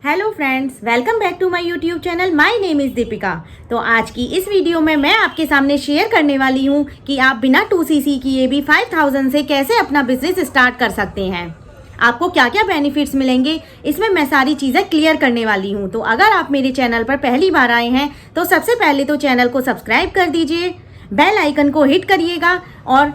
Hello friends, welcome back to my YouTube channel. My name is Deepika. तो आज की इस वीडियो में मैं आपके सामने शेयर करने वाली हूँ कि आप बिना 2cc किए भी 5000 से कैसे अपना बिजनेस स्टार्ट कर सकते हैं। आपको क्या क्या बेनिफिट्स मिलेंगे, इसमें मैं सारी चीज़ें क्लियर करने वाली हूँ। तो अगर आप मेरे चैनल पर पहली बार आए हैं तो सबसे पहले तो चैनल को सब्सक्राइब कर दीजिए, बेल आइकन को हिट करिएगा और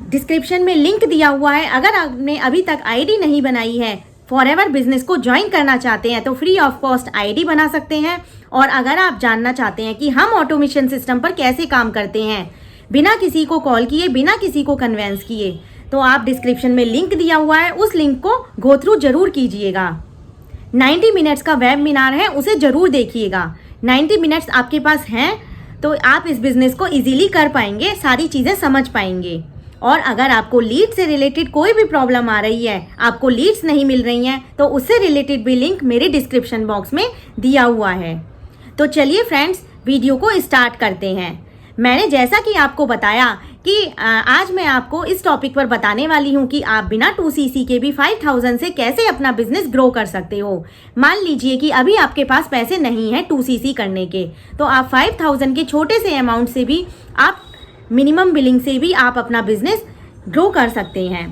डिस्क्रिप्शन में लिंक दिया हुआ है। अगर आपने अभी तक आईडी नहीं बनाई है, फॉरएवर बिजनेस को ज्वाइन करना चाहते हैं तो फ्री ऑफ कॉस्ट आईडी बना सकते हैं। और अगर आप जानना चाहते हैं कि हम ऑटोमेशन सिस्टम पर कैसे काम करते हैं बिना किसी को कॉल किए, बिना किसी को कन्वेंस किए, तो आप डिस्क्रिप्शन में लिंक दिया हुआ है, उस लिंक को गो थ्रू जरूर कीजिएगा। 90 मिनट्स का वेबिनार है, उसे जरूर देखिएगा। 90 मिनट्स आपके पास हैं तो आप इस बिजनेस को इजीली कर पाएंगे, सारी चीज़ें समझ पाएंगे। और अगर आपको लीड से रिलेटेड कोई भी प्रॉब्लम आ रही है, आपको लीड्स नहीं मिल रही हैं, तो उससे रिलेटेड भी लिंक मेरे डिस्क्रिप्शन बॉक्स में दिया हुआ है। तो चलिए फ्रेंड्स, वीडियो को स्टार्ट करते हैं। मैंने जैसा कि आपको बताया कि आज मैं आपको इस टॉपिक पर बताने वाली हूं कि आप बिना 2cc के भी 5000 से कैसे अपना बिजनेस ग्रो कर सकते हो। मान लीजिए कि अभी आपके पास पैसे नहीं हैं 2cc करने के, तो आप 5000 के छोटे से अमाउंट से भी, आप मिनिमम बिलिंग से भी आप अपना बिजनेस ग्रो कर सकते हैं।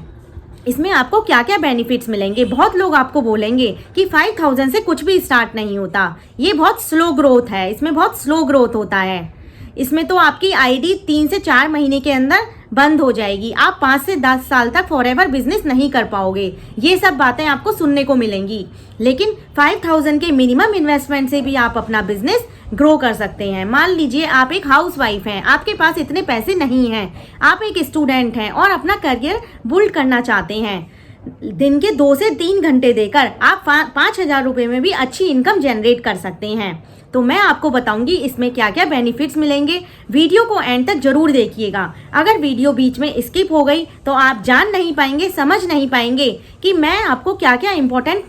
इसमें आपको क्या क्या बेनिफिट्स मिलेंगे। बहुत लोग आपको बोलेंगे कि 5000 से कुछ भी स्टार्ट नहीं होता, ये बहुत स्लो ग्रोथ है, इसमें बहुत स्लो ग्रोथ होता है, इसमें तो आपकी आईडी 3 से 4 महीने के अंदर बंद हो जाएगी, आप 5 से 10 साल तक फॉरएवर बिजनेस नहीं कर पाओगे। ये सब बातें आपको सुनने को मिलेंगी। लेकिन 5000 के मिनिमम इन्वेस्टमेंट से भी आप अपना बिजनेस ग्रो कर सकते हैं। मान लीजिए आप एक हाउसवाइफ हैं, आपके पास इतने पैसे नहीं हैं, आप एक स्टूडेंट हैं और अपना करियर बिल्ड करना चाहते हैं। दिन के 2 से 3 घंटे देकर आप 5000 रुपये में भी अच्छी इनकम जनरेट कर सकते हैं। तो मैं आपको बताऊंगी इसमें क्या क्या बेनिफिट्स मिलेंगे। वीडियो को एंड तक जरूर देखिएगा। अगर वीडियो बीच में स्किप हो गई तो आप जान नहीं पाएंगे, समझ नहीं पाएंगे कि मैं आपको क्या क्या इम्पोर्टेंट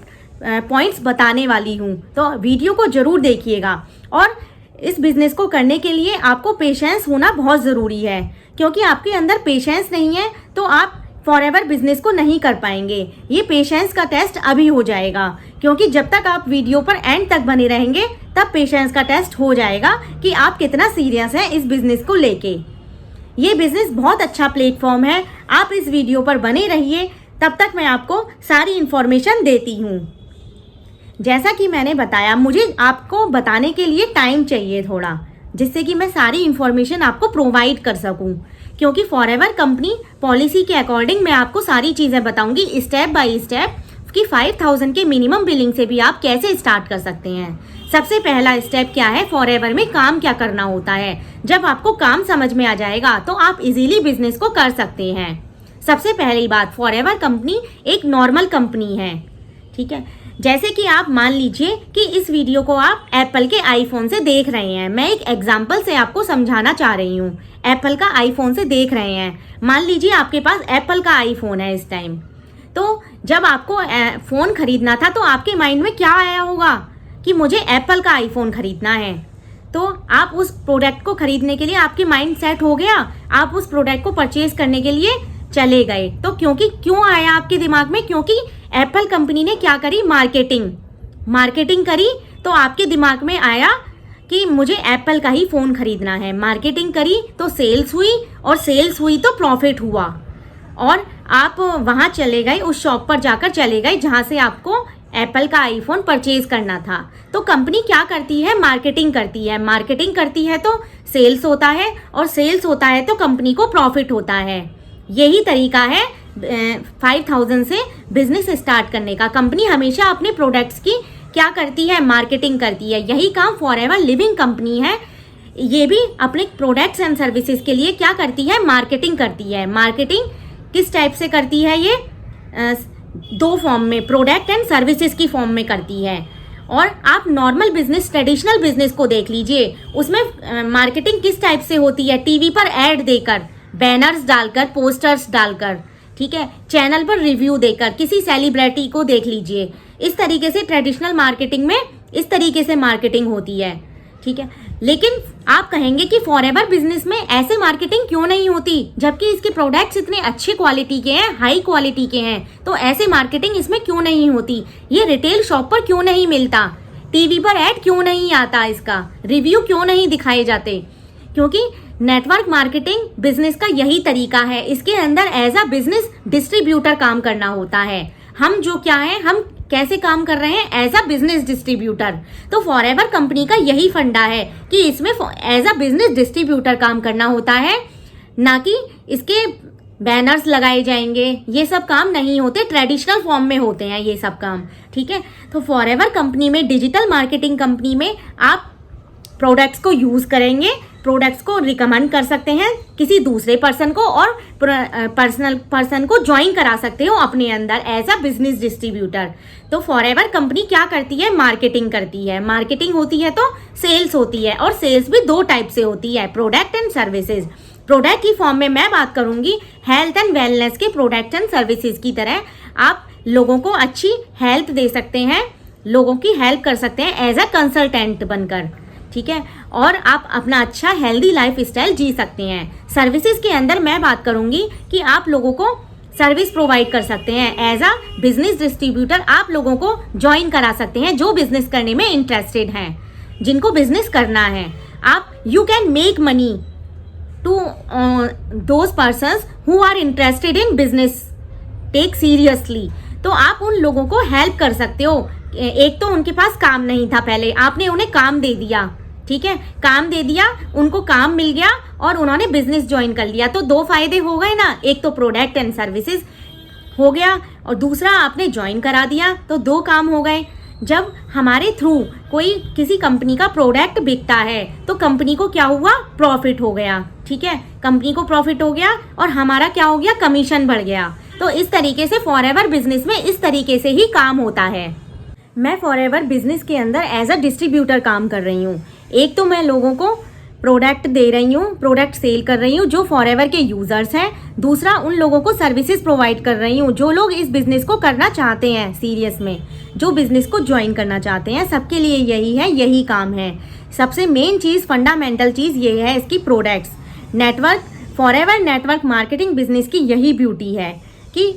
पॉइंट्स बताने वाली हूँ। तो वीडियो को जरूर देखिएगा। और इस बिज़नेस को करने के लिए आपको पेशेंस होना बहुत ज़रूरी है, क्योंकि आपके अंदर पेशेंस नहीं है तो आप फॉरएवर बिजनेस को नहीं कर पाएंगे। ये पेशेंस का टेस्ट अभी हो जाएगा, क्योंकि जब तक आप वीडियो पर एंड तक बने रहेंगे तब पेशेंस का टेस्ट हो जाएगा कि आप कितना सीरियस हैं इस बिज़नेस को लेके। ये बिज़नेस बहुत अच्छा प्लेटफॉर्म है, आप इस वीडियो पर बने रहिए, तब तक मैं आपको सारी इन्फॉर्मेशन देती हूँ। जैसा कि मैंने बताया, मुझे आपको बताने के लिए टाइम चाहिए थोड़ा, जिससे कि मैं सारी इन्फॉर्मेशन आपको प्रोवाइड कर सकूं, क्योंकि फॉरएवर कंपनी पॉलिसी के अकॉर्डिंग मैं आपको सारी चीज़ें बताऊंगी स्टेप बाय स्टेप कि 5000 के मिनिमम बिलिंग से भी आप कैसे स्टार्ट कर सकते हैं। सबसे पहला स्टेप क्या है, फॉरएवर में काम क्या करना होता है। जब आपको काम समझ में आ जाएगा तो आप इजीली बिजनेस को कर सकते हैं। सबसे पहली बात, फॉरएवर कंपनी एक नॉर्मल कंपनी है, ठीक है। जैसे कि आप मान लीजिए कि इस वीडियो को आप एप्पल के आईफोन से देख रहे हैं। मैं एक एग्जांपल से आपको समझाना चाह रही हूँ। एप्पल का आईफोन से देख रहे हैं, मान लीजिए आपके पास एप्पल का आईफोन है इस टाइम। तो जब आपको फ़ोन खरीदना था तो आपके माइंड में क्या आया होगा कि मुझे एप्पल का आईफोन खरीदना है। तो आप उस प्रोडक्ट को खरीदने के लिए आपके माइंड सेट हो गया, आप उस प्रोडक्ट को परचेज करने के लिए चले गए। तो क्यों आया आपके दिमाग में? क्योंकि एप्पल कंपनी ने क्या करी, मार्केटिंग करी, तो आपके दिमाग में आया कि मुझे एप्पल का ही फ़ोन खरीदना है। मार्केटिंग करी तो सेल्स हुई, और सेल्स हुई तो प्रॉफिट हुआ, और आप वहाँ चले गए, उस शॉप पर जाकर चले गए जहाँ से आपको एप्पल का आईफोन परचेज करना था। तो कंपनी क्या करती है, मार्केटिंग करती है। मार्केटिंग करती है तो सेल्स होता है, और सेल्स होता है तो कंपनी को प्रॉफिट होता है। यही तरीका है 5000 से बिजनेस स्टार्ट करने का। कंपनी हमेशा अपने प्रोडक्ट्स की क्या करती है, मार्केटिंग करती है। यही काम फॉरएवर लिविंग कंपनी है, ये भी अपने प्रोडक्ट्स एंड सर्विसेज के लिए क्या करती है, मार्केटिंग करती है। मार्केटिंग किस टाइप से करती है, ये 2 फॉर्म में, प्रोडक्ट एंड सर्विसेज की फॉर्म में करती है। और आप नॉर्मल बिजनेस, ट्रेडिशनल बिजनेस को देख लीजिए, उसमें मार्केटिंग किस टाइप से होती है, टीवी पर ऐड देकर, बैनर्स डालकर, पोस्टर्स डालकर, ठीक है, चैनल पर रिव्यू देकर, किसी सेलिब्रिटी को देख लीजिए। इस तरीके से ट्रेडिशनल मार्केटिंग में इस तरीके से मार्केटिंग होती है। ठीक है। लेकिन आप कहेंगे कि फॉरएवर बिजनेस में ऐसे मार्केटिंग क्यों नहीं होती, जबकि इसके प्रोडक्ट्स इतने अच्छे क्वालिटी के हैं, हाई क्वालिटी के हैं, तो ऐसे मार्केटिंग इसमें क्यों नहीं होती? ये रिटेल शॉप पर क्यों नहीं मिलता? टीवी पर ऐड क्यों नहीं आता? इसका रिव्यू क्यों नहीं दिखाए जाते? क्योंकि नेटवर्क मार्केटिंग बिजनेस का यही तरीका है। इसके अंदर एज अ बिजनेस डिस्ट्रीब्यूटर काम करना होता है। हम जो क्या है, हम कैसे काम कर रहे हैं? As a business distributor. तो फॉरएवर कंपनी का यही फंडा है कि इसमें एज अ बिजनेस डिस्ट्रीब्यूटर काम करना होता है, ना कि इसके बैनर्स लगाए जाएंगे। ये सब काम नहीं होते, ट्रेडिशनल फॉर्म में होते हैं ये सब काम, ठीक है। तो फॉरएवर कंपनी में, डिजिटल मार्केटिंग कंपनी में आप प्रोडक्ट्स को यूज करेंगे, प्रोडक्ट्स को रिकमेंड कर सकते हैं किसी दूसरे पर्सन को, और पर्सन को ज्वाइन करा सकते हो अपने अंदर एज अ बिजनेस डिस्ट्रीब्यूटर। तो फॉरएवर कंपनी क्या करती है? मार्केटिंग करती है। मार्केटिंग होती है तो सेल्स होती है, और सेल्स भी दो टाइप से होती है, प्रोडक्ट एंड सर्विसेज। प्रोडक्ट की फॉर्म में मैं बात करूंगी हेल्थ एंड वेलनेस के प्रोडक्ट एंड सर्विसेज की तरह। आप लोगों को अच्छी हेल्थ दे सकते हैं, लोगों की हेल्प कर सकते हैं एज अ कंसल्टेंट बनकर, ठीक है, और आप अपना अच्छा हेल्दी लाइफ स्टाइल जी सकते हैं। सर्विसेज के अंदर मैं बात करूंगी कि आप लोगों को सर्विस प्रोवाइड कर सकते हैं एज अ बिजनेस डिस्ट्रीब्यूटर। आप लोगों को ज्वाइन करा सकते हैं जो बिजनेस करने में इंटरेस्टेड हैं, जिनको बिजनेस करना है। आप you can make money to those persons who are interested in business, take seriously. तो आप उन लोगों को हेल्प कर सकते हो। एक तो उनके पास काम नहीं था, पहले आपने उन्हें काम दे दिया, ठीक है, काम दे दिया, उनको काम मिल गया और उन्होंने बिजनेस ज्वाइन कर लिया। तो दो फायदे हो गए ना, एक तो प्रोडक्ट एंड सर्विसेज हो गया, और दूसरा आपने ज्वाइन करा दिया, तो दो काम हो गए। जब हमारे थ्रू कोई किसी कंपनी का प्रोडक्ट बिकता है तो कंपनी को क्या हुआ? प्रॉफिट हो गया, ठीक है, कंपनी को प्रॉफिट हो गया और हमारा क्या हो गया? कमीशन बढ़ गया। तो इस तरीके से फॉरएवर बिजनेस में इस तरीके से ही काम होता है। मैं फॉरएवर बिजनेस के अंदर एज अ डिस्ट्रीब्यूटर काम कर रही हूँ। एक तो मैं लोगों को प्रोडक्ट दे रही हूँ, प्रोडक्ट सेल कर रही हूँ जो फॉरएवर के यूजर्स हैं। दूसरा, उन लोगों को सर्विसेज प्रोवाइड कर रही हूँ जो लोग इस बिजनेस को करना चाहते हैं, सीरियस में जो बिजनेस को ज्वाइन करना चाहते हैं। सबके लिए यही है, यही काम है। सबसे मेन चीज़, फंडामेंटल चीज़ ये है इसकी products. Network, forever network marketing business की यही ब्यूटी है कि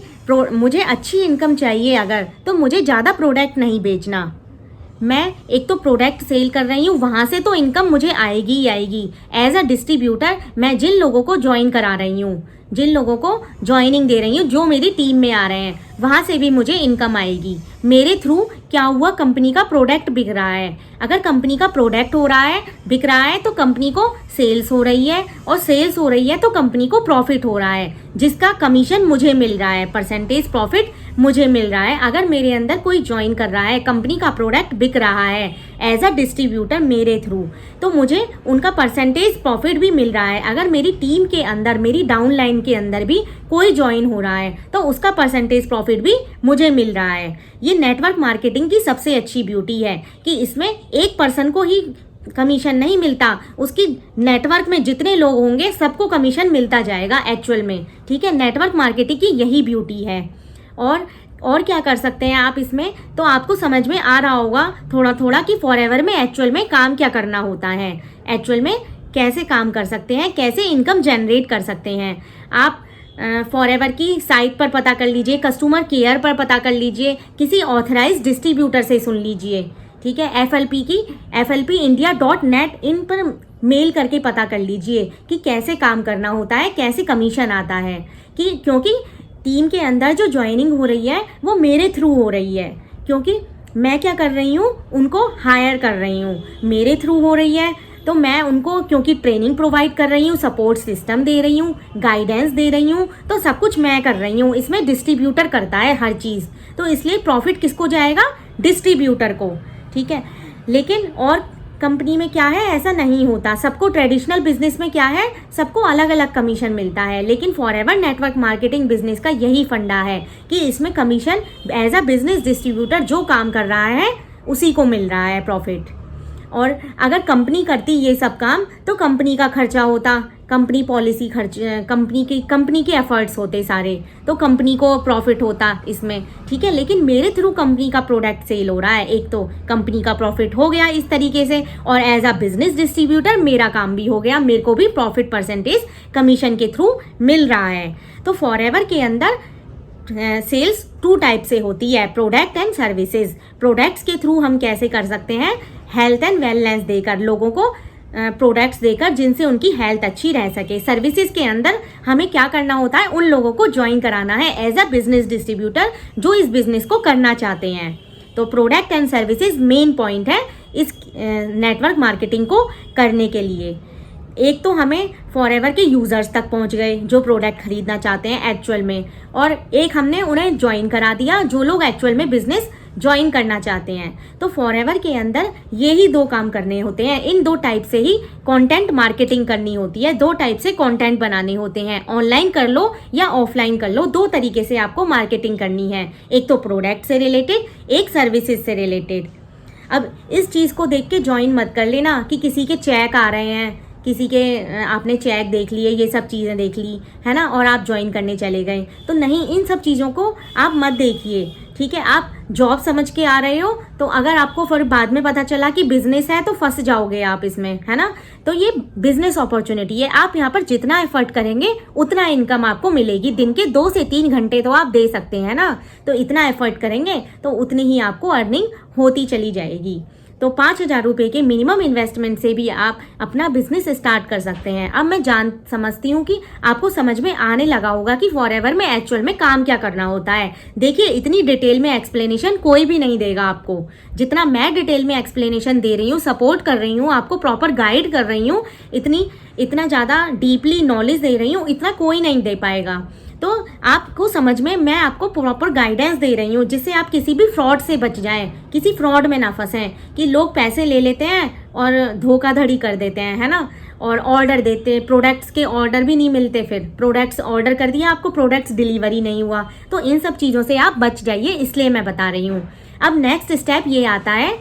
मुझे अच्छी इनकम चाहिए अगर, तो मुझे ज़्यादा प्रोडक्ट नहीं बेचना। मैं एक तो प्रोडक्ट सेल कर रही हूँ, वहाँ से तो इनकम मुझे आएगी ही आएगी। एज अ डिस्ट्रीब्यूटर मैं जिन लोगों को ज्वाइन करा रही हूँ, जिन लोगों को ज्वाइनिंग दे रही हूँ, जो मेरी टीम में आ रहे हैं, वहाँ से भी मुझे इनकम आएगी। मेरे थ्रू क्या हुआ? कंपनी का प्रोडक्ट बिक रहा है। अगर कंपनी का प्रोडक्ट हो रहा है, बिक रहा है, तो कंपनी को सेल्स हो रही है, और सेल्स हो रही है तो कंपनी को प्रॉफिट हो रहा है, जिसका कमीशन मुझे मिल रहा है, परसेंटेज प्रॉफिट मुझे मिल रहा है। अगर मेरे अंदर कोई ज्वाइन कर रहा है, कंपनी का प्रोडक्ट बिक रहा है एज अ डिस्ट्रीब्यूटर मेरे थ्रू, तो मुझे उनका परसेंटेज प्रॉफिट भी मिल रहा है। अगर मेरी टीम के अंदर, मेरी डाउन लाइन के अंदर भी कोई ज्वाइन हो रहा है तो उसका परसेंटेज प्रॉफिट भी मुझे मिल रहा है। ये नेटवर्क मार्केटिंग की सबसे अच्छी ब्यूटी है कि इसमें एक पर्सन को ही कमीशन नहीं मिलता, उसकी नेटवर्क में जितने लोग होंगे सबको कमीशन मिलता जाएगा एक्चुअल में, ठीक है। नेटवर्क मार्केटिंग की यही ब्यूटी है। और क्या कर सकते हैं आप इसमें, तो आपको समझ में आ रहा होगा थोड़ा थोड़ा कि फॉरएवर में एक्चुअल में काम क्या करना होता है, एक्चुअल में कैसे काम कर सकते हैं, कैसे इनकम जनरेट कर सकते हैं। आप फॉरएवर की साइट पर पता कर लीजिए, कस्टमर केयर पर पता कर लीजिए, किसी ऑथराइज्ड डिस्ट्रीब्यूटर से सुन लीजिए, ठीक है। flpindia.net इन पर मेल करके पता कर लीजिए कि कैसे काम करना होता है, कैसे कमीशन आता है। क्योंकि टीम के अंदर जो ज्वाइनिंग हो रही है वो मेरे थ्रू हो रही है, क्योंकि मैं क्या कर रही हूँ, उनको हायर कर रही हूँ, मेरे थ्रू हो रही है। तो मैं उनको क्योंकि ट्रेनिंग प्रोवाइड कर रही हूँ, सपोर्ट सिस्टम दे रही हूँ, गाइडेंस दे रही हूँ, तो सब कुछ मैं कर रही हूँ। इसमें डिस्ट्रीब्यूटर करता है हर चीज़, तो इसलिए प्रॉफिट किसको जाएगा? डिस्ट्रीब्यूटर को, ठीक है। लेकिन और कंपनी में क्या है, ऐसा नहीं होता। सबको ट्रेडिशनल बिजनेस में क्या है, सबको अलग अलग कमीशन मिलता है, लेकिन फॉरएवर नेटवर्क मार्केटिंग बिजनेस का यही फंडा है कि इसमें commission as a business distributor जो काम कर रहा है उसी को मिल रहा है प्रॉफिट। और अगर कंपनी करती ये सब काम तो कंपनी का खर्चा होता, कंपनी पॉलिसी खर्च, कंपनी के एफर्ट्स होते सारे, तो कंपनी को प्रॉफिट होता इसमें, ठीक है। लेकिन मेरे थ्रू कंपनी का प्रोडक्ट सेल हो रहा है, एक तो कंपनी का प्रॉफिट हो गया इस तरीके से, और एज अ बिजनेस डिस्ट्रीब्यूटर मेरा काम भी हो गया, मेरे को भी प्रॉफिट परसेंटेज कमीशन के थ्रू मिल रहा है। तो फॉरएवर के अंदर सेल्स 2 टाइप से होती है, प्रोडक्ट एंड सर्विसेज। प्रोडक्ट्स के थ्रू हम कैसे कर सकते हैं, हेल्थ एंड वेलनेस देकर, लोगों को प्रोडक्ट्स देकर जिनसे उनकी हेल्थ अच्छी रह सके। सर्विसेज के अंदर हमें क्या करना होता है, उन लोगों को ज्वाइन कराना है एज अ बिजनेस डिस्ट्रीब्यूटर जो इस बिजनेस को करना चाहते हैं। तो product and services main point है इस नेटवर्क मार्केटिंग को करने के लिए। एक तो हमें फॉरएवर के यूज़र्स तक पहुंच गए जो प्रोडक्ट खरीदना चाहते हैं एक्चुअल में, और एक हमने उन्हें ज्वाइन करा दिया जो लोग एक्चुअल में बिजनेस ज्वाइन करना चाहते हैं। तो फॉरएवर के अंदर ये ही 2 काम करने होते हैं, इन 2 टाइप से ही कंटेंट मार्केटिंग करनी होती है, 2 टाइप से कंटेंट बनाने होते हैं, ऑनलाइन कर लो या ऑफलाइन कर लो, 2 तरीके से आपको मार्केटिंग करनी है, एक तो प्रोडक्ट से रिलेटेड, एक सर्विसेज से रिलेटेड। अब इस चीज़ को देख के ज्वाइन मत कर लेना कि किसी के चेक आ रहे हैं, किसी के आपने चेक देख लिए, ये सब चीज़ें देख ली है ना, और आप ज्वाइन करने चले गए, तो नहीं, इन सब चीज़ों को आप मत देखिए, ठीक है। आप जॉब समझ के आ रहे हो, तो अगर आपको फिर बाद में पता चला कि बिजनेस है तो फंस जाओगे आप इसमें, है ना। तो ये बिजनेस अपॉर्चुनिटी है, आप यहाँ पर जितना एफर्ट करेंगे उतना इनकम आपको मिलेगी। दिन के 2 से 3 घंटे तो आप दे सकते हैं ना, तो इतना एफर्ट करेंगे तो उतनी ही आपको अर्निंग होती चली जाएगी। तो 5,000 रुपये के मिनिमम इन्वेस्टमेंट से भी आप अपना बिजनेस स्टार्ट कर सकते हैं। अब मैं समझती हूँ कि आपको समझ में आने लगा होगा कि फॉरएवर में एक्चुअल में काम क्या करना होता है। देखिए, इतनी डिटेल में एक्सप्लेनेशन कोई भी नहीं देगा आपको, जितना मैं डिटेल में एक्सप्लेनेशन दे रही हूँ, सपोर्ट कर रही हूँ, आपको प्रॉपर गाइड कर रही हूँ, इतना ज़्यादा डीपली नॉलेज दे रही हूँ, इतना कोई नहीं दे पाएगा। तो आपको समझ में, मैं आपको प्रॉपर गाइडेंस दे रही हूँ जिससे आप किसी भी फ्रॉड से बच जाएं, किसी फ्रॉड में ना फंसें कि लोग पैसे ले लेते हैं और धोखाधड़ी कर देते हैं, है ना, और ऑर्डर देते हैं, प्रोडक्ट्स के ऑर्डर भी नहीं मिलते, फिर प्रोडक्ट्स ऑर्डर कर दिया आपको, प्रोडक्ट्स डिलीवरी नहीं हुआ। तो इन सब चीज़ों से आप बच जाइए, इसलिए मैं बता रही हूँ। अब नेक्स्ट स्टेप ये आता है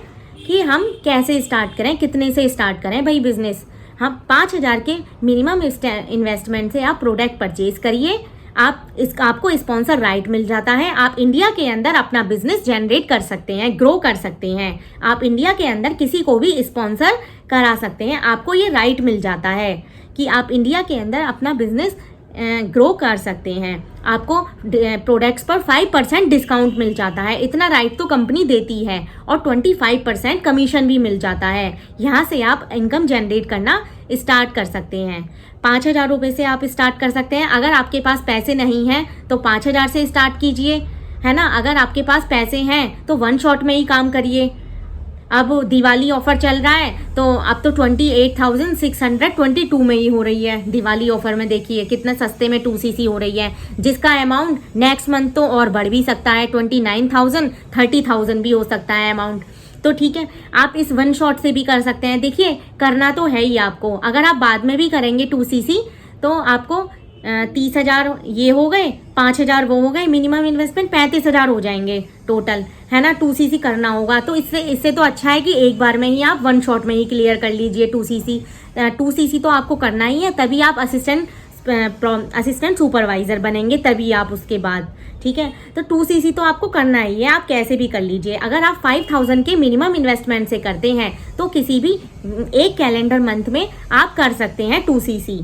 कि हम कैसे स्टार्ट करें, कितने से स्टार्ट करें भाई बिजनेस। हम 5,000 के मिनिमम इन्वेस्टमेंट से आप प्रोडक्ट परचेज करिए, आपको स्पॉन्सर राइट मिल जाता है, आप इंडिया के अंदर अपना बिजनेस जनरेट कर सकते हैं, ग्रो कर सकते हैं, आप इंडिया के अंदर किसी को भी स्पॉन्सर करा सकते हैं, आपको ये राइट मिल जाता है कि आप इंडिया के अंदर अपना बिजनेस ग्रो कर सकते हैं। आपको प्रोडक्ट्स पर 5% डिस्काउंट मिल जाता है, इतना राइट तो कंपनी देती है, और 25% कमीशन भी मिल जाता है। यहाँ से आप इनकम जनरेट करना स्टार्ट कर सकते हैं। 5,000 रुपये से आप स्टार्ट कर सकते हैं। अगर आपके पास पैसे नहीं हैं तो 5,000 से स्टार्ट कीजिए, है ना। अगर आपके पास पैसे हैं तो 1 शॉट में ही काम करिए। अब दिवाली ऑफर चल रहा है तो अब तो 28,622 में ही हो रही है दिवाली ऑफर में। देखिए कितना सस्ते में 2cc हो रही है, जिसका अमाउंट नेक्स्ट मंथ तो और बढ़ भी सकता है, 29,000 30,000 भी हो सकता है अमाउंट। तो ठीक है, आप इस 1 शॉट से भी कर सकते हैं। देखिए करना तो है ही आपको, अगर आप बाद में भी करेंगे 2cc तो आपको 30,000 ये हो गए, 5,000 वो हो गए, मिनिमम इन्वेस्टमेंट 35,000 हो जाएंगे टोटल, है ना। 2cc करना होगा तो इससे तो अच्छा है कि एक बार में ही आप 1 शॉट में ही क्लियर कर लीजिए 2cc। 2cc तो आपको करना ही है, तभी आप असिस्टेंट सुपरवाइजर बनेंगे, तभी आप उसके बाद, ठीक है। तो 2cc तो आपको करना ही है, आप कैसे भी कर लीजिए। अगर आप 5,000 के मिनिमम इन्वेस्टमेंट से करते हैं तो किसी भी एक कैलेंडर मंथ में आप कर सकते हैं 2cc।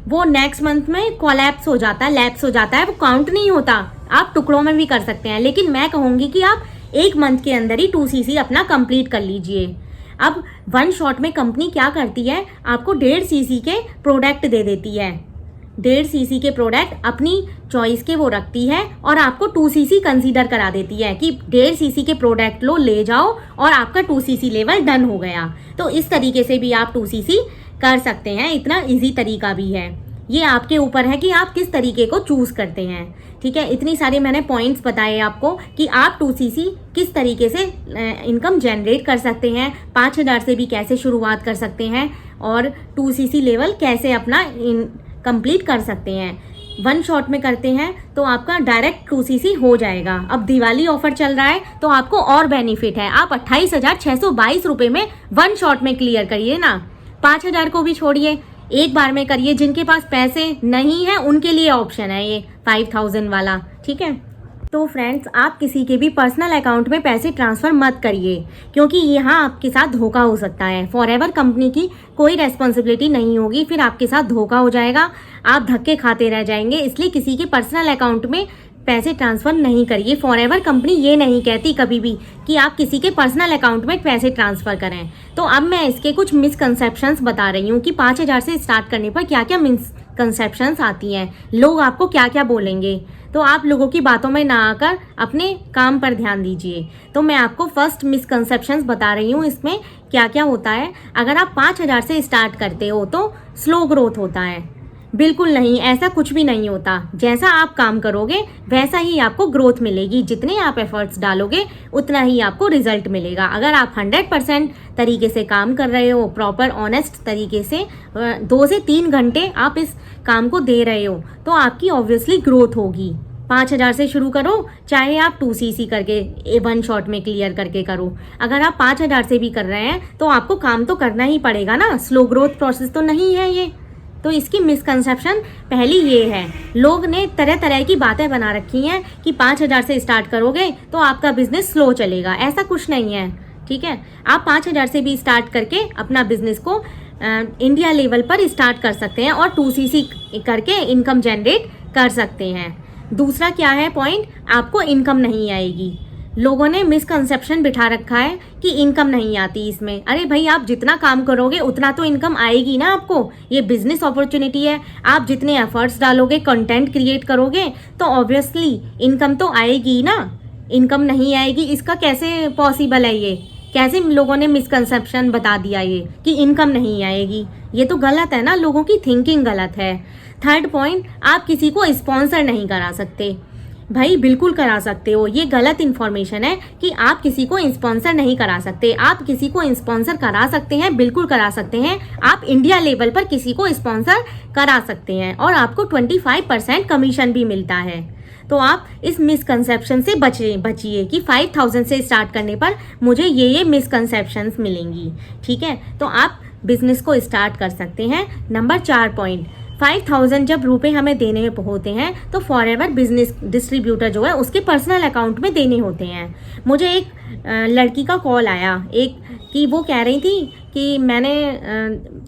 वो नेक्स्ट मंथ में कोलैप्स हो जाता है, लैप्स हो जाता है, वो काउंट नहीं होता। आप टुकड़ों में भी कर सकते हैं, लेकिन मैं कहूँगी कि आप 1 मंथ के अंदर ही 2cc अपना कंप्लीट कर लीजिए। अब 1 शॉट में कंपनी क्या करती है, आपको 1.5 cc के प्रोडक्ट दे देती है। 1.5 cc के प्रोडक्ट अपनी चॉइस के वो रखती है और आपको 2cc कंसीडर करा देती है कि 1.5 cc के प्रोडक्ट लो, ले जाओ और आपका 2cc लेवल डन हो गया। तो इस तरीके से भी आप 2cc कर सकते हैं, इतना इजी तरीका भी है। ये आपके ऊपर है कि आप किस तरीके को चूज करते हैं, ठीक है। इतनी सारी मैंने पॉइंट्स बताए आपको कि आप 2cc किस तरीके से इनकम जनरेट कर सकते हैं, 5,000 से भी कैसे शुरुआत कर सकते हैं और 2cc लेवल कैसे अपना कंप्लीट कर सकते हैं। वन शॉट में करते हैं तो आपका डायरेक्ट 2cc हो जाएगा। अब दिवाली ऑफर चल रहा है तो आपको और बेनिफिट है, आप 28,622 रुपये में वन शॉट में क्लियर करिए ना। 5,000 को भी छोड़िए, एक बार में करिए। जिनके पास पैसे नहीं है उनके लिए ऑप्शन है ये 5,000 वाला, ठीक है। तो फ्रेंड्स, आप किसी के भी पर्सनल अकाउंट में पैसे ट्रांसफ़र मत करिए, क्योंकि यहाँ आपके साथ धोखा हो सकता है। फॉरएवर कंपनी की कोई रेस्पॉन्सिबिलिटी नहीं होगी, फिर आपके साथ धोखा हो जाएगा, आप धक्के खाते रह जाएंगे। इसलिए किसी के पर्सनल अकाउंट में पैसे ट्रांसफ़र नहीं करिए। फॉरएवर कंपनी ये नहीं कहती कभी भी कि आप किसी के पर्सनल अकाउंट में पैसे ट्रांसफ़र करें। तो अब मैं इसके कुछ मिसकंसेप्शंस बता रही हूँ कि 5,000 से स्टार्ट करने पर क्या क्या मिसकंसेप्शंस आती हैं, लोग आपको क्या क्या बोलेंगे। तो आप लोगों की बातों में ना आकर अपने काम पर ध्यान दीजिए। तो मैं आपको फर्स्ट मिसकंसेप्शंस बता रही हूँ, इसमें क्या क्या होता है। अगर आप 5,000 से स्टार्ट करते हो तो स्लो ग्रोथ होता है। बिल्कुल नहीं, ऐसा कुछ भी नहीं होता। जैसा आप काम करोगे वैसा ही आपको ग्रोथ मिलेगी। जितने आप एफर्ट्स डालोगे उतना ही आपको रिजल्ट मिलेगा। अगर आप 100% तरीके से काम कर रहे हो, प्रॉपर ऑनेस्ट तरीके से 2 से 3 घंटे आप इस काम को दे रहे हो, तो आपकी ऑब्वियसली ग्रोथ होगी। 5,000 से शुरू करो, चाहे आप 2cc करके वन शॉट में क्लियर करके करो। अगर आप 5,000 से भी कर रहे हैं तो आपको काम तो करना ही पड़ेगा ना, स्लो ग्रोथ प्रोसेस तो नहीं है ये। तो इसकी मिसकंसेप्शन पहली ये है, लोग ने तरह तरह की बातें बना रखी हैं कि 5,000 से स्टार्ट करोगे तो आपका बिजनेस स्लो चलेगा। ऐसा कुछ नहीं है, ठीक है। आप 5,000 से भी स्टार्ट करके अपना बिजनेस को इंडिया लेवल पर स्टार्ट कर सकते हैं और 2cc करके इनकम जनरेट कर सकते हैं। दूसरा क्या है पॉइंट, आपको इनकम नहीं आएगी। लोगों ने मिसकंसेप्शन बिठा रखा है कि इनकम नहीं आती इसमें। अरे भाई, आप जितना काम करोगे उतना तो इनकम आएगी ना आपको। ये बिजनेस अपॉर्चुनिटी है, आप जितने एफर्ट्स डालोगे, कंटेंट क्रिएट करोगे तो ऑब्वियसली इनकम तो आएगी ना। इनकम नहीं आएगी इसका कैसे पॉसिबल है? ये कैसे लोगों ने मिसकंसेप्शन बता दिया ये कि इनकम नहीं आएगी? ये तो गलत है ना, लोगों की थिंकिंग गलत है। थर्ड पॉइंट, आप किसी को स्पॉन्सर नहीं करा सकते। भाई बिल्कुल करा सकते हो, ये गलत इन्फॉर्मेशन है कि आप किसी को स्पॉन्सर नहीं करा सकते। आप किसी को स्पॉन्सर करा सकते हैं, बिल्कुल करा सकते हैं। आप इंडिया लेवल पर किसी को स्पॉन्सर करा सकते हैं और आपको 25% कमीशन भी मिलता है। तो आप इस मिसकंसेप्शन से बचिए कि 5,000 से स्टार्ट करने पर मुझे ये मिसकंसेप्शंस मिलेंगी, ठीक है। तो आप बिजनेस को स्टार्ट कर सकते हैं। नंबर 4 पॉइंट, 5,000 जब रुपए हमें देने होते हैं तो फॉरएवर बिजनेस डिस्ट्रीब्यूटर जो है उसके पर्सनल अकाउंट में देने होते हैं। मुझे एक लड़की का कॉल आया एक कि वो कह रही थी कि मैंने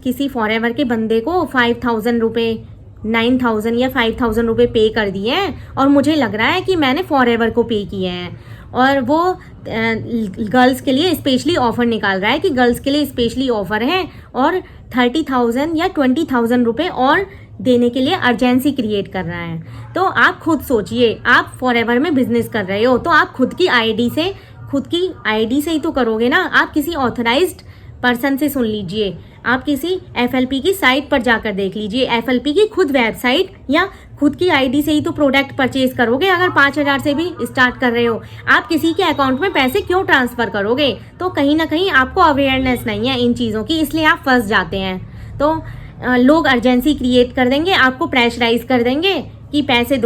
किसी फॉरएवर के बंदे को 5,000 रुपये, 9,000 या 5,000 रुपये पे कर दिए हैं और मुझे लग रहा है कि मैंने फॉरएवर को पे किए हैं। और वो गर्ल्स के लिए स्पेशली ऑफ़र निकाल रहा है कि गर्ल्स के लिए स्पेशली ऑफ़र है और 30,000 या 20,000 रुपये और देने के लिए अर्जेंसी क्रिएट कर रहा है। तो आप खुद सोचिए, आप फॉरएवर में बिजनेस कर रहे हो तो आप खुद की आईडी से ही तो करोगे ना। आप किसी ऑथराइज्ड पर्सन से सुन लीजिए, आप किसी FLP की साइट पर जाकर देख लीजिए। FLP की खुद वेबसाइट या खुद की आईडी से ही तो प्रोडक्ट परचेज करोगे। अगर 5,000 से भी स्टार्ट कर रहे हो, आप किसी के अकाउंट में पैसे क्यों ट्रांसफ़र करोगे? तो कहीं ना कहीं आपको अवेयरनेस नहीं है इन चीज़ों की, इसलिए आप फंस जाते हैं। तो लोग अर्जेंसी क्रिएट कर देंगे, आपको प्रेशराइज कर देंगे कि पैसे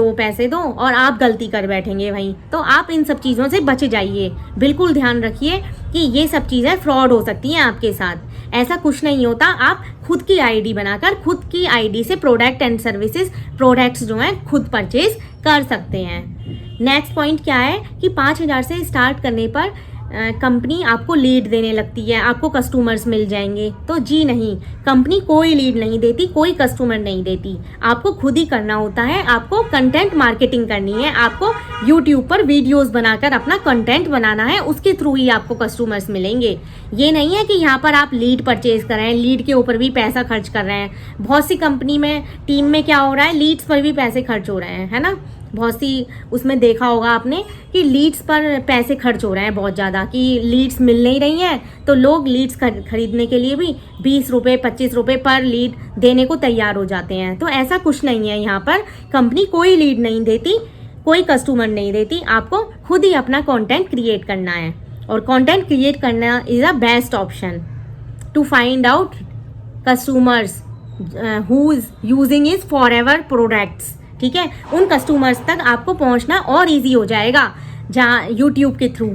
दो और आप गलती कर बैठेंगे वहीं। तो आप इन सब चीज़ों से बच जाइए। बिल्कुल ध्यान रखिए कि ये सब चीज़ें फ्रॉड हो सकती हैं आपके साथ। ऐसा कुछ नहीं होता। आप खुद की आईडी बनाकर खुद की आईडी से प्रोडक्ट एंड सर्विसेज, प्रोडक्ट्स जो हैं खुद परचेज कर सकते हैं। नेक्स्ट पॉइंट क्या है कि 5,000 से स्टार्ट करने पर कंपनी आपको लीड देने लगती है, आपको कस्टमर्स मिल जाएंगे। तो जी नहीं, कंपनी कोई लीड नहीं देती, कोई कस्टमर नहीं देती। आपको खुद ही करना होता है। आपको कंटेंट मार्केटिंग करनी है, आपको यूट्यूब पर वीडियोस बनाकर अपना कंटेंट बनाना है, उसके थ्रू ही आपको कस्टमर्स मिलेंगे। ये नहीं है कि यहाँ पर आप लीड परचेज कर रहे हैं, लीड के ऊपर भी पैसा खर्च कर रहे हैं। बहुत सी कंपनी में, टीम में क्या हो रहा है, लीड्स पर भी पैसे खर्च हो रहे हैं, है ना। बहुत सी उसमें देखा होगा आपने कि लीड्स पर पैसे खर्च हो रहे हैं बहुत ज़्यादा, कि लीड्स मिल नहीं रही हैं तो लोग लीड्स खरीदने के लिए भी 20 रुपये 25 रुपये पर लीड देने को तैयार हो जाते हैं। तो ऐसा कुछ नहीं है, यहाँ पर कंपनी कोई लीड नहीं देती, कोई कस्टमर नहीं देती। आपको खुद ही अपना कंटेंट क्रिएट करना है और कंटेंट क्रिएट करना is a best option to find out customers who is using is Forever products. ठीक है, उन कस्टमर्स तक आपको पहुंचना और इजी हो जाएगा जहाँ यूट्यूब के थ्रू,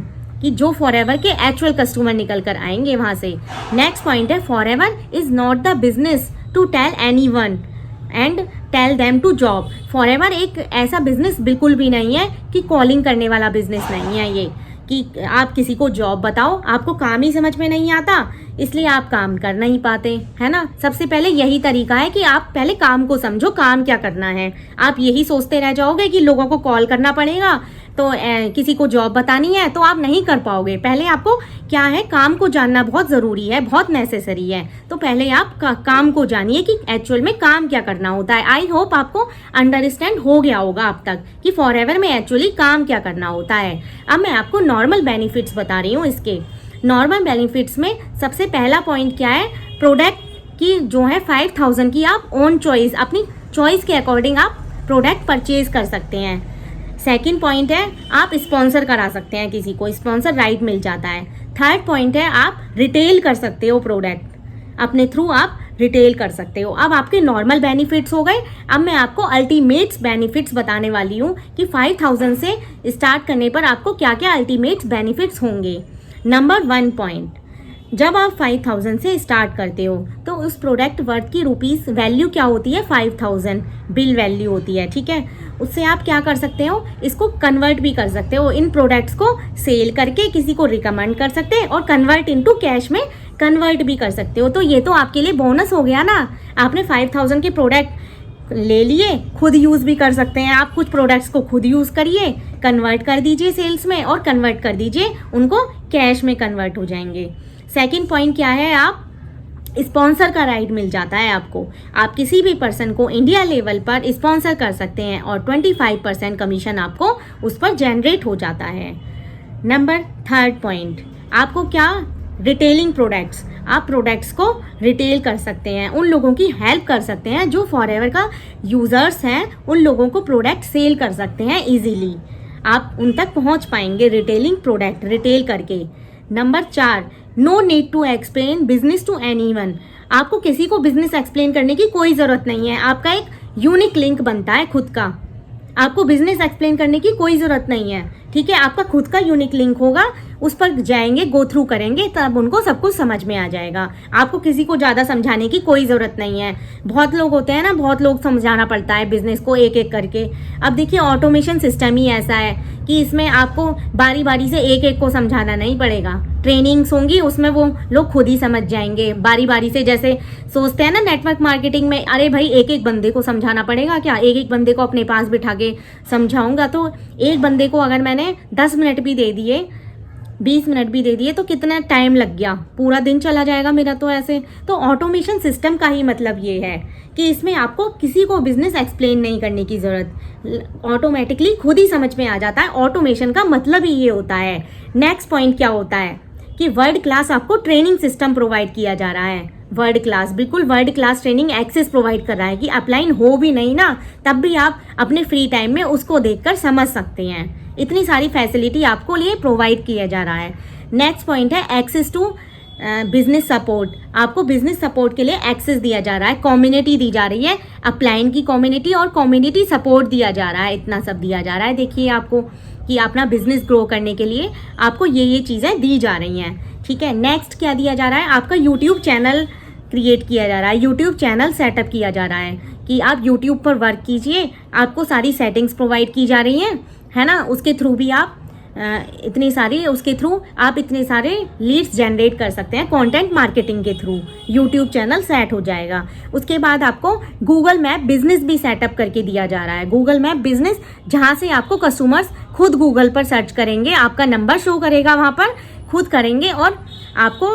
कि जो फॉरएवर के एक्चुअल कस्टमर निकल कर आएंगे वहाँ से। नेक्स्ट पॉइंट है Forever is not the business to tell any one and tell them to job. Forever एक ऐसा बिजनेस बिल्कुल भी नहीं है कि कॉलिंग करने वाला बिजनेस नहीं है ये, कि आप किसी को जॉब बताओ, आपको काम ही समझ में नहीं आता इसलिए आप काम कर नहीं पाते, है ना। सबसे पहले यही तरीका है कि आप पहले काम को समझो, काम क्या करना है। आप यही सोचते रह जाओगे कि लोगों को कॉल करना पड़ेगा तो किसी को जॉब बतानी है, तो आप नहीं कर पाओगे। पहले आपको क्या है, काम को जानना बहुत ज़रूरी है, बहुत नेसेसरी है। तो पहले आप काम को जानिए कि एक्चुअल में काम क्या करना होता है। आई होप आपको अंडरस्टैंड हो गया होगा अब तक कि फॉरएवर में एक्चुअली काम क्या करना होता है। अब मैं आपको नॉर्मल बेनिफिट्स बता रही हूँ। इसके नॉर्मल बेनिफिट्स में सबसे पहला पॉइंट क्या है, प्रोडक्ट की जो है 5000 की आप ओन चॉइस, अपनी चॉइस के अकॉर्डिंग आप प्रोडक्ट परचेज कर सकते हैं। सेकंड पॉइंट है आप स्पॉन्सर करा सकते हैं, किसी को स्पॉन्सर राइट मिल जाता है। थर्ड पॉइंट है आप रिटेल कर सकते हो, प्रोडक्ट अपने थ्रू आप रिटेल कर सकते हो। अब आपके नॉर्मल बेनिफिट्स हो गए। अब मैं आपको अल्टीमेट्स बेनिफिट्स बताने वाली हूँ कि 5000 से स्टार्ट करने पर आपको क्या क्या अल्टीमेट्स बेनिफिट्स होंगे। नंबर 1 पॉइंट, जब आप 5000 से स्टार्ट करते हो तो उस प्रोडक्ट वर्थ की रुपीस वैल्यू क्या होती है, 5000 बिल वैल्यू होती है, ठीक है। उससे आप क्या कर सकते हो, इसको कन्वर्ट भी कर सकते हो, इन प्रोडक्ट्स को सेल करके किसी को रिकमेंड कर सकते हैं और कन्वर्ट इनटू कैश में कन्वर्ट भी कर सकते हो। तो ये तो आपके लिए बोनस हो गया ना। आपने 5000 के प्रोडक्ट ले लिए, खुद यूज़ भी कर सकते हैं आप। कुछ प्रोडक्ट्स को खुद यूज़ करिए, कन्वर्ट कर दीजिए सेल्स में और कन्वर्ट कर दीजिए उनको कैश में कन्वर्ट हो जाएंगे। सेकंड पॉइंट क्या है, आप स्पॉन्सर का राइट मिल जाता है आपको। आप किसी भी पर्सन को इंडिया लेवल पर स्पॉन्सर कर सकते हैं और 25% कमीशन आपको उस पर जनरेट हो जाता है। नंबर 3 पॉइंट, आपको क्या, रिटेलिंग प्रोडक्ट्स, आप प्रोडक्ट्स को रिटेल कर सकते हैं, उन लोगों की हेल्प कर सकते हैं जो फॉरएवर का यूज़र्स हैं, उन लोगों को प्रोडक्ट सेल कर सकते हैं इजीली। आप उन तक पहुंच पाएंगे रिटेलिंग प्रोडक्ट रिटेल करके। Number 4, no need to explain business to anyone. आपको किसी को बिजनेस एक्सप्लेन करने की कोई ज़रूरत नहीं है। आपका एक यूनिक लिंक बनता है खुद का, आपको बिजनेस एक्सप्लेन करने की कोई ज़रूरत नहीं है, ठीक है। आपका खुद का यूनिक लिंक होगा, उस पर जाएंगे, गो थ्रू करेंगे, तब उनको सब कुछ समझ में आ जाएगा। आपको किसी को ज़्यादा समझाने की कोई ज़रूरत नहीं है। बहुत लोग होते हैं ना, बहुत लोग समझाना पड़ता है बिजनेस को एक एक करके। अब देखिए ऑटोमेशन सिस्टम ही ऐसा है कि इसमें आपको बारी बारी से एक एक को समझाना नहीं पड़ेगा। ट्रेनिंग्स होंगी, उसमें वो लोग खुद ही समझ जाएंगे बारी बारी से। जैसे सोचते हैं ना नेटवर्क मार्केटिंग में, अरे भाई एक एक बंदे को समझाना पड़ेगा क्या, एक एक बंदे को अपने पास बिठा के समझाऊंगा। तो एक बंदे को अगर मैंने 10 मिनट भी दे दिए, 20 मिनट भी दे दिए तो कितना टाइम लग गया, पूरा दिन चला जाएगा मेरा तो ऐसे। तो ऑटोमेशन सिस्टम का ही मतलब ये है कि इसमें आपको किसी को बिजनेस एक्सप्लेन नहीं करने की ज़रूरत, ऑटोमेटिकली खुद ही समझ में आ जाता है। ऑटोमेशन का मतलब ही ये होता है। नेक्स्ट पॉइंट क्या होता है कि वर्ल्ड क्लास आपको ट्रेनिंग सिस्टम प्रोवाइड किया जा रहा है। वर्ल्ड क्लास, बिल्कुल world class training access provide कर रहा है कि अपलाइन हो भी नहीं ना, तब भी आप अपने फ्री टाइम में उसको देखकर समझ सकते हैं। इतनी सारी फैसिलिटी आपको लिए प्रोवाइड किया जा रहा है। नेक्स्ट पॉइंट है एक्सेस टू बिजनेस सपोर्ट। आपको बिजनेस सपोर्ट के लिए एक्सेस दिया जा रहा है, कम्युनिटी दी जा रही है, अपलाइन की कम्युनिटी और कम्युनिटी सपोर्ट दिया जा रहा है। इतना सब दिया जा रहा है, देखिए आपको कि अपना बिजनेस ग्रो करने के लिए आपको ये चीज़ें दी जा रही हैं, ठीक है। नेक्स्ट क्या दिया जा रहा है, आपका यूट्यूब चैनल क्रिएट किया जा रहा है, यूट्यूब चैनल सेटअप किया जा रहा है कि आप यूट्यूब पर वर्क कीजिए, आपको सारी सेटिंग्स प्रोवाइड की जा रही हैं, है ना। उसके थ्रू भी आप इतने सारे लीड्स जनरेट कर सकते हैं कंटेंट मार्केटिंग के थ्रू। यूट्यूब चैनल सेट हो जाएगा। उसके बाद आपको गूगल मैप बिजनेस भी सेटअप करके दिया जा रहा है। गूगल मैप बिजनेस, जहां से आपको कस्टमर्स खुद गूगल पर सर्च करेंगे, आपका नंबर शो करेगा, वहां पर खुद करेंगे और आपको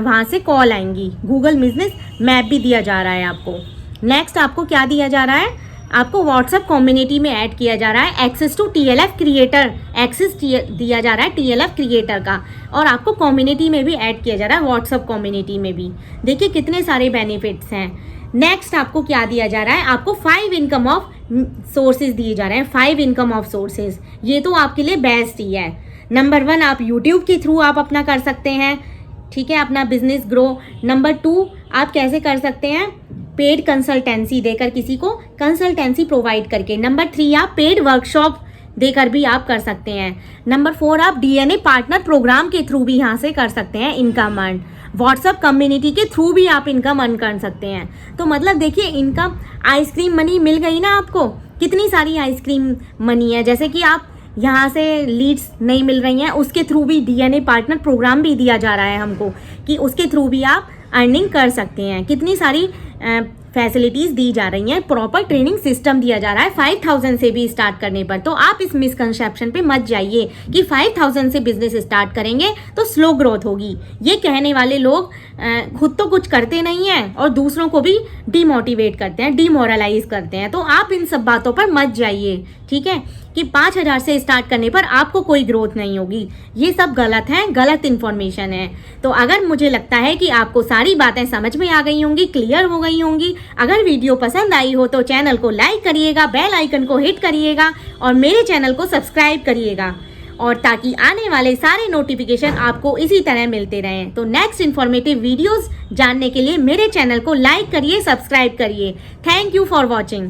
वहां से कॉल आएंगी। गूगल बिजनेस मैप भी दिया जा रहा है आपको। नेक्स्ट आपको क्या दिया जा रहा है, आपको व्हाट्सएप कम्युनिटी में ऐड किया जा रहा है। Access to TLF creator, access दिया जा रहा है TLF क्रिएटर का, और आपको कम्युनिटी में भी ऐड किया जा रहा है, व्हाट्सएप कम्युनिटी में भी। देखिए कितने सारे बेनिफिट्स हैं। नेक्स्ट आपको क्या दिया जा रहा है, आपको 5 इनकम ऑफ सोर्सेज दिए जा रहे हैं। 5 इनकम ऑफ सोर्सेज, ये तो आपके लिए बेस्ट ही है। नंबर 1 आप यूट्यूब के थ्रू आप अपना कर सकते हैं, ठीक है, अपना बिजनेस ग्रो। नंबर 2 आप कैसे कर सकते हैं, पेड कंसल्टेंसी देकर किसी को कंसल्टेंसी प्रोवाइड करके। नंबर 3 आप पेड वर्कशॉप देकर भी आप कर सकते हैं। नंबर 4 आप DNA पार्टनर प्रोग्राम के थ्रू भी यहाँ से कर सकते हैं इनकम अर्न। व्हाट्सएप कम्युनिटी के थ्रू भी आप इनकम अर्न कर सकते हैं। तो मतलब देखिए इनकम आइसक्रीम मनी मिल गई ना आपको, कितनी सारी आइसक्रीम मनी है। जैसे कि आप यहाँ से लीड्स नहीं मिल रही हैं, उसके थ्रू भी DNA पार्टनर प्रोग्राम भी दिया जा रहा है हमको कि उसके थ्रू भी आप अर्निंग कर सकते हैं। कितनी सारी फैसिलिटीज़ दी जा रही हैं, प्रॉपर ट्रेनिंग सिस्टम दिया जा रहा है 5000 से भी स्टार्ट करने पर। तो आप इस मिसकंसेप्शन पे मत जाइए कि 5000 से बिजनेस स्टार्ट करेंगे तो स्लो ग्रोथ होगी। ये कहने वाले लोग खुद तो कुछ करते नहीं हैं और दूसरों को भी डीमोटिवेट करते हैं, डीमोरलाइज करते हैं। तो आप इन सब बातों पर मत जाइए, ठीक है, कि 5000 से स्टार्ट करने पर आपको कोई ग्रोथ नहीं होगी। ये सब गलत है, गलत इन्फॉर्मेशन है। तो अगर मुझे लगता है कि आपको सारी बातें समझ में आ गई होंगी, क्लियर हो गई होंगी। अगर वीडियो पसंद आई हो तो चैनल को लाइक करिएगा, बेल आइकन को हिट करिएगा और मेरे चैनल को सब्सक्राइब करिएगा, और ताकि आने वाले सारे नोटिफिकेशन आपको इसी तरह मिलते रहें। तो नेक्स्ट इन्फॉर्मेटिव वीडियोस जानने के लिए मेरे चैनल को लाइक करिए, सब्सक्राइब करिए। Thank you for watching.